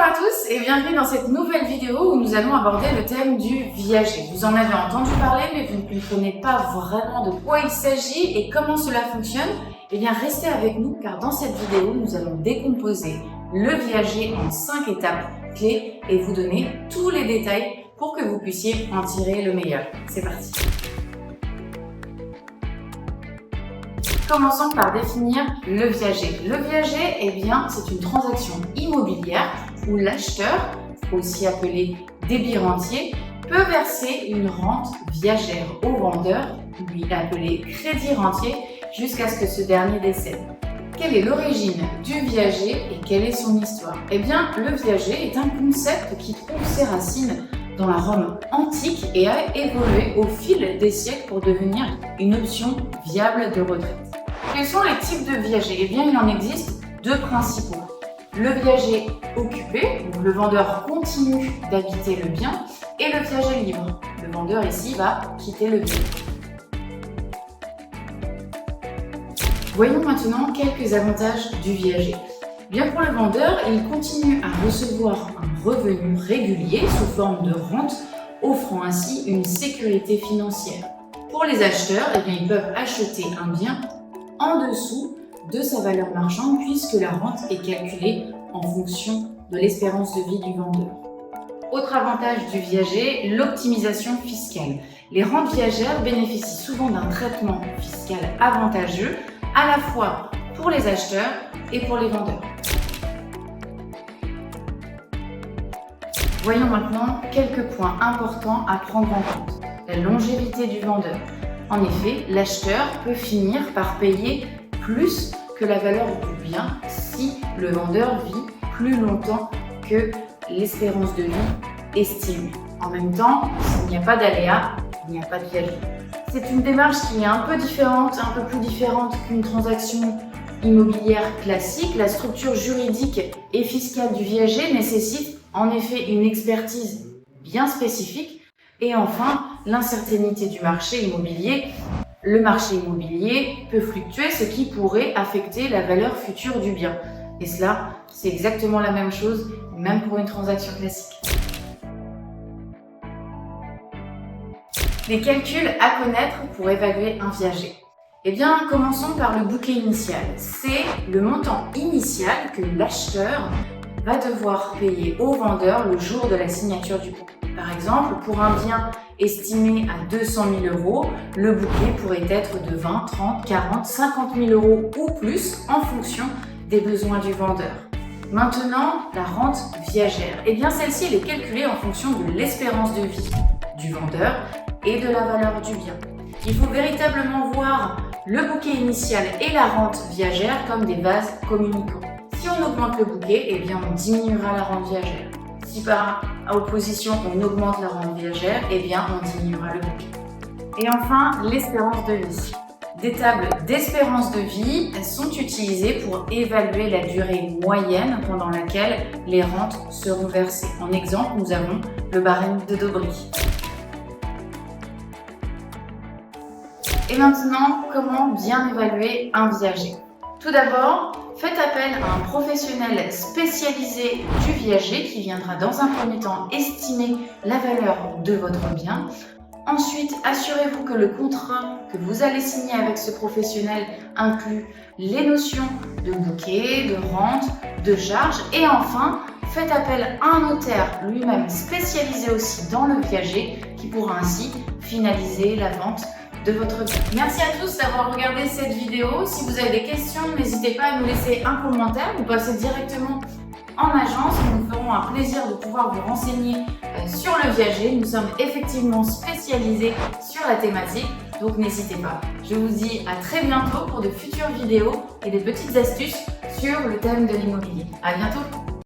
à tous et bienvenue dans cette nouvelle vidéo où nous allons aborder le thème du viager. Vous en avez entendu parler mais vous ne comprenez pas vraiment de quoi il s'agit et comment cela fonctionne. Eh bien restez avec nous car dans cette vidéo nous allons décomposer le viager en 5 étapes clés et vous donner tous les détails pour que vous puissiez en tirer le meilleur. C'est parti! Commençons par définir le viager. Le viager, eh bien, c'est une transaction immobilière où l'acheteur, aussi appelé débit rentier, peut verser une rente viagère au vendeur, lui appelé crédit rentier, jusqu'à ce que ce dernier décède. Quelle est l'origine du viager et quelle est son histoire? Eh bien, le viager est un concept qui trouve ses racines dans la Rome antique et a évolué au fil des siècles pour devenir une option viable de retraite. Quels sont les types de viagers? Eh bien, il en existe deux principaux. Le viager occupé, où le vendeur continue d'habiter le bien, et le viager libre. Le vendeur ici va quitter le bien. Voyons maintenant quelques avantages du viager. Bien pour le vendeur, il continue à recevoir un revenu régulier sous forme de rente, offrant ainsi une sécurité financière. Pour les acheteurs, eh bien, ils peuvent acheter un bien en dessous de sa valeur marchande puisque la rente est calculée en fonction de l'espérance de vie du vendeur. Autre avantage du viager, l'optimisation fiscale. Les rentes viagères bénéficient souvent d'un traitement fiscal avantageux à la fois pour les acheteurs et pour les vendeurs. Voyons maintenant quelques points importants à prendre en compte. La longévité du vendeur. En effet, l'acheteur peut finir par payer plus que la valeur du bien si le vendeur vit plus longtemps que l'espérance de vie estimée. En même temps, s'il n'y a pas d'aléa, il n'y a pas de viager. C'est une démarche qui est un peu différente, un peu plus différente qu'une transaction immobilière classique. La structure juridique et fiscale du viager nécessite en effet une expertise bien spécifique. Et enfin, l'incertitude du marché immobilier. Le marché immobilier peut fluctuer, ce qui pourrait affecter la valeur future du bien. Et cela, c'est exactement la même chose, même pour une transaction classique. Les calculs à connaître pour évaluer un viager. Eh bien, commençons par le bouquet initial. C'est le montant initial que l'acheteur va devoir payer au vendeur le jour de la signature du contrat. Par exemple, pour un bien estimé à 200 000 €, le bouquet pourrait être de 20, 30, 40, 50 000 € ou plus en fonction des besoins du vendeur. Maintenant, la rente viagère. Eh bien, celle-ci elle est calculée en fonction de l'espérance de vie du vendeur et de la valeur du bien. Il faut véritablement voir le bouquet initial et la rente viagère comme des vases communicants. Si on augmente le bouquet, eh bien, on diminuera la rente viagère. Si par opposition on augmente la rente viagère, eh bien on diminuera le bouquet. Et enfin, l'espérance de vie. Des tables d'espérance de vie sont utilisées pour évaluer la durée moyenne pendant laquelle les rentes seront versées. En exemple, nous avons le barème de Dobry. Et maintenant, comment bien évaluer un viager? Tout d'abord, faites appel à un professionnel spécialisé du viager qui viendra dans un premier temps estimer la valeur de votre bien. Ensuite, assurez-vous que le contrat que vous allez signer avec ce professionnel inclut les notions de bouquet, de rente, de charge. Et enfin, faites appel à un notaire lui-même spécialisé aussi dans le viager qui pourra ainsi finaliser la vente de votre bien. Merci à tous d'avoir regardé cette vidéo. Si vous avez des questions, n'hésitez pas à nous laisser un commentaire ou passez directement en agence. Nous nous ferons un plaisir de pouvoir vous renseigner sur le viager. Nous sommes effectivement spécialisés sur la thématique, donc n'hésitez pas. Je vous dis à très bientôt pour de futures vidéos et des petites astuces sur le thème de l'immobilier. À bientôt!